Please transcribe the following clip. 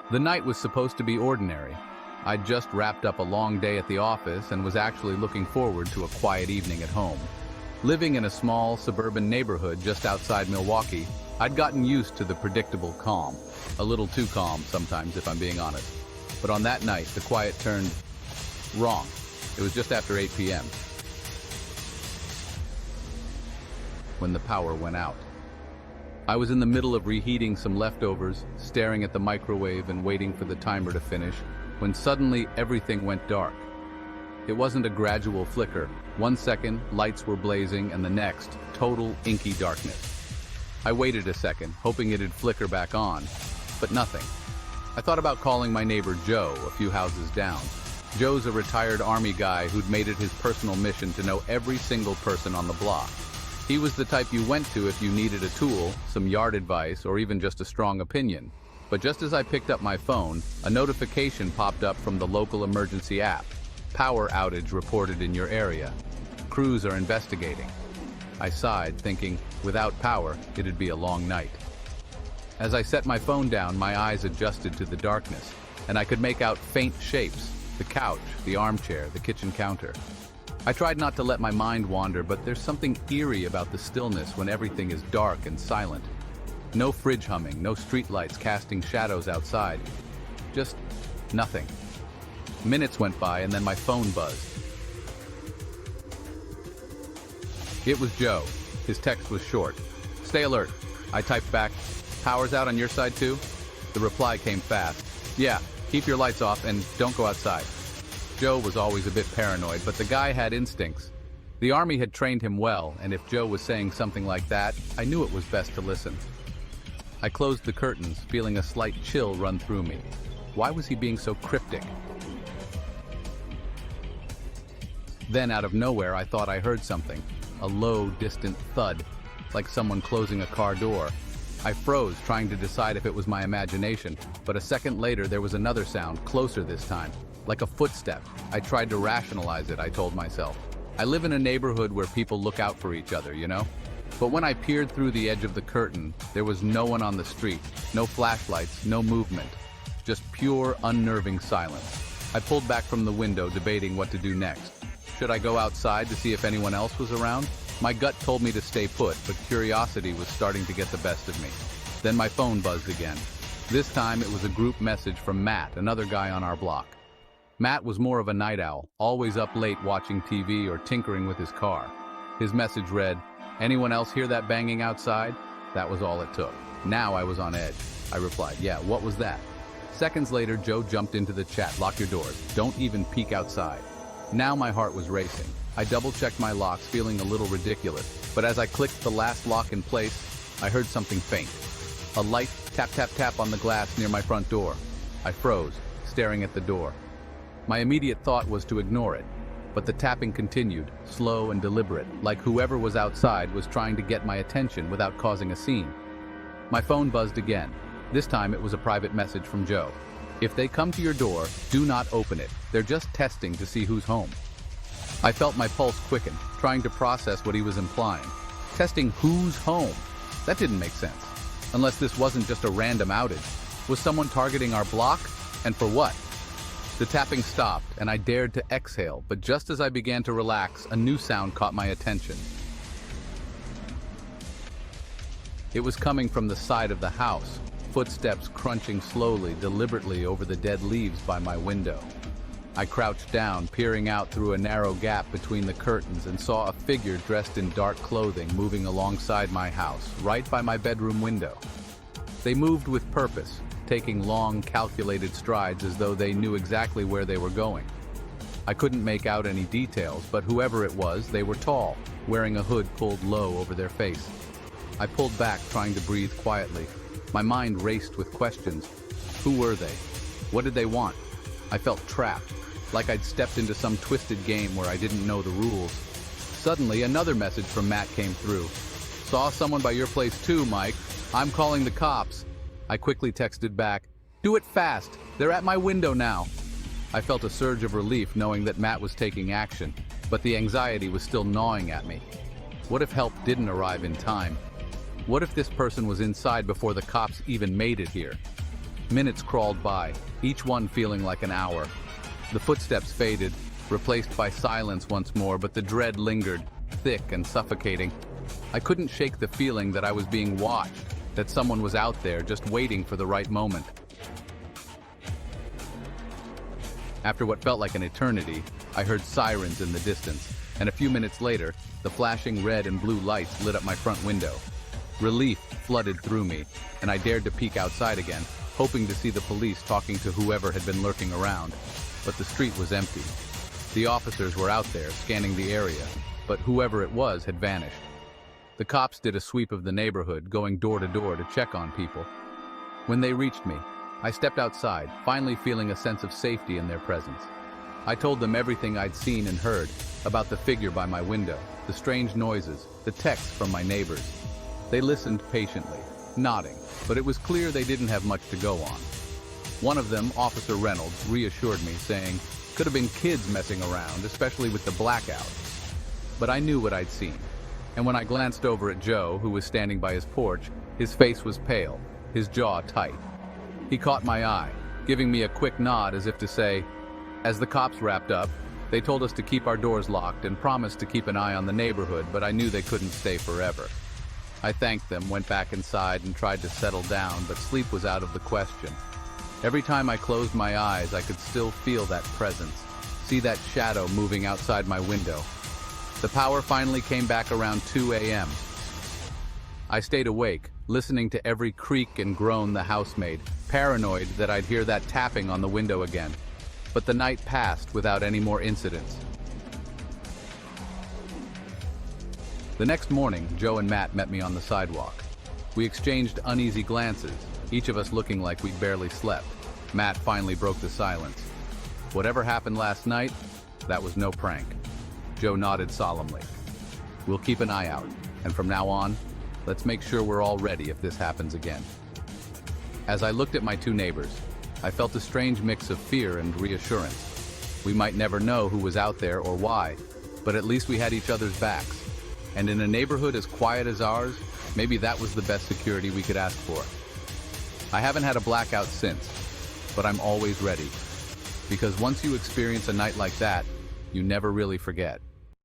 The night was supposed to be ordinary. I'd just wrapped up a long day at the office and was actually looking forward to a quiet evening at home. Living in a small, suburban neighborhood just outside Milwaukee, I'd gotten used to the predictable calm. A little too calm sometimes, if I'm being honest. But on that night, the quiet turned wrong. It was just after 8 p.m. when the power went out. I was in the middle of reheating some leftovers, staring at the microwave and waiting for the timer to finish, when suddenly everything went dark. It wasn't a gradual flicker. 1 second, lights were blazing, and the next, total inky darkness. I waited a second, hoping it'd flicker back on, but nothing. I thought about calling my neighbor Joe, a few houses down. Joe's a retired Army guy who'd made it his personal mission to know every single person on the block. He was the type you went to if you needed a tool, some yard advice, or even just a strong opinion. But just as I picked up my phone, a notification popped up from the local emergency app. Power outage reported in your area. Crews are investigating. I sighed, thinking, without power, it'd be a long night. As I set my phone down, my eyes adjusted to the darkness, and I could make out faint shapes: the couch, the armchair, the kitchen counter. I tried not to let my mind wander, but there's something eerie about the stillness when everything is dark and silent. No fridge humming, no streetlights casting shadows outside. Just nothing. Minutes went by and then my phone buzzed. It was Joe. His text was short. "Stay alert." I typed back, "Power's out on your side too?" The reply came fast. "Yeah, keep your lights off and don't go outside." Joe was always a bit paranoid, but the guy had instincts. The Army had trained him well, and if Joe was saying something like that, I knew it was best to listen. I closed the curtains, feeling a slight chill run through me. Why was he being so cryptic? Then, out of nowhere, I thought I heard something. A low, distant thud, like someone closing a car door. I froze, trying to decide if it was my imagination, but a second later there was another sound, closer this time. Like a footstep. I tried to rationalize it, I told myself. I live in a neighborhood where people look out for each other, you know? But when I peered through the edge of the curtain, there was no one on the street, no flashlights, no movement, just pure, unnerving silence. I pulled back from the window, debating what to do next. Should I go outside to see if anyone else was around? My gut told me to stay put, but curiosity was starting to get the best of me. Then my phone buzzed again. This time it was a group message from Matt, another guy on our block. Matt was more of a night owl, always up late watching TV or tinkering with his car. His message read, "Anyone else hear that banging outside?" That was all it took. Now I was on edge. I replied, "Yeah, what was that?" Seconds later, Joe jumped into the chat. "Lock your doors. Don't even peek outside." Now my heart was racing. I double-checked my locks, feeling a little ridiculous. But as I clicked the last lock in place, I heard something faint. A light tap, tap, tap on the glass near my front door. I froze, staring at the door. My immediate thought was to ignore it, but the tapping continued, slow and deliberate, like whoever was outside was trying to get my attention without causing a scene. My phone buzzed again. This time it was a private message from Joe. "If they come to your door, do not open it. They're just testing to see who's home." I felt my pulse quicken, trying to process what he was implying. Testing who's home? That didn't make sense. Unless this wasn't just a random outage. Was someone targeting our block? And for what? The tapping stopped, and I dared to exhale, but just as I began to relax, a new sound caught my attention. It was coming from the side of the house, footsteps crunching slowly, deliberately over the dead leaves by my window. I crouched down, peering out through a narrow gap between the curtains, and saw a figure dressed in dark clothing moving alongside my house, right by my bedroom window. They moved with purpose, taking long, calculated strides as though they knew exactly where they were going. I couldn't make out any details, but whoever it was, they were tall, wearing a hood pulled low over their face. I pulled back, trying to breathe quietly. My mind raced with questions. Who were they? What did they want? I felt trapped, like I'd stepped into some twisted game where I didn't know the rules. Suddenly, another message from Matt came through. "Saw someone by your place too, Mike. I'm calling the cops." I quickly texted back, "Do it fast. They're at my window now." I felt a surge of relief knowing that Matt was taking action, but the anxiety was still gnawing at me. What if help didn't arrive in time? What if this person was inside before the cops even made it here? Minutes crawled by, each one feeling like an hour. The footsteps faded, replaced by silence once more, but the dread lingered, thick and suffocating. I couldn't shake the feeling that I was being watched, that someone was out there just waiting for the right moment. After what felt like an eternity, I heard sirens in the distance, and a few minutes later, the flashing red and blue lights lit up my front window. Relief flooded through me, and I dared to peek outside again, hoping to see the police talking to whoever had been lurking around. But the street was empty. The officers were out there, scanning the area, but whoever it was had vanished. The cops did a sweep of the neighborhood, going door to door to check on people. When they reached me, I stepped outside, finally feeling a sense of safety in their presence. I told them everything I'd seen and heard, about the figure by my window, the strange noises, the texts from my neighbors. They listened patiently, nodding, but it was clear they didn't have much to go on. One of them, Officer Reynolds, reassured me, saying, "Could have been kids messing around, especially with the blackout." But I knew what I'd seen. And when I glanced over at Joe, who was standing by his porch, his face was pale, his jaw tight. He caught my eye, giving me a quick nod as if to say, as the cops wrapped up, they told us to keep our doors locked and promised to keep an eye on the neighborhood, but I knew they couldn't stay forever. I thanked them, went back inside and tried to settle down, but sleep was out of the question. Every time I closed my eyes, I could still feel that presence, see that shadow moving outside my window. The power finally came back around 2 a.m. I stayed awake, listening to every creak and groan the house made, paranoid that I'd hear that tapping on the window again. But the night passed without any more incidents. The next morning, Joe and Matt met me on the sidewalk. We exchanged uneasy glances, each of us looking like we'd barely slept. Matt finally broke the silence. "Whatever happened last night, that was no prank." Joe nodded solemnly. "We'll keep an eye out, and from now on, let's make sure we're all ready if this happens again." As I looked at my two neighbors, I felt a strange mix of fear and reassurance. We might never know who was out there or why, but at least we had each other's backs. And in a neighborhood as quiet as ours, maybe that was the best security we could ask for. I haven't had a blackout since, but I'm always ready. Because once you experience a night like that, you never really forget.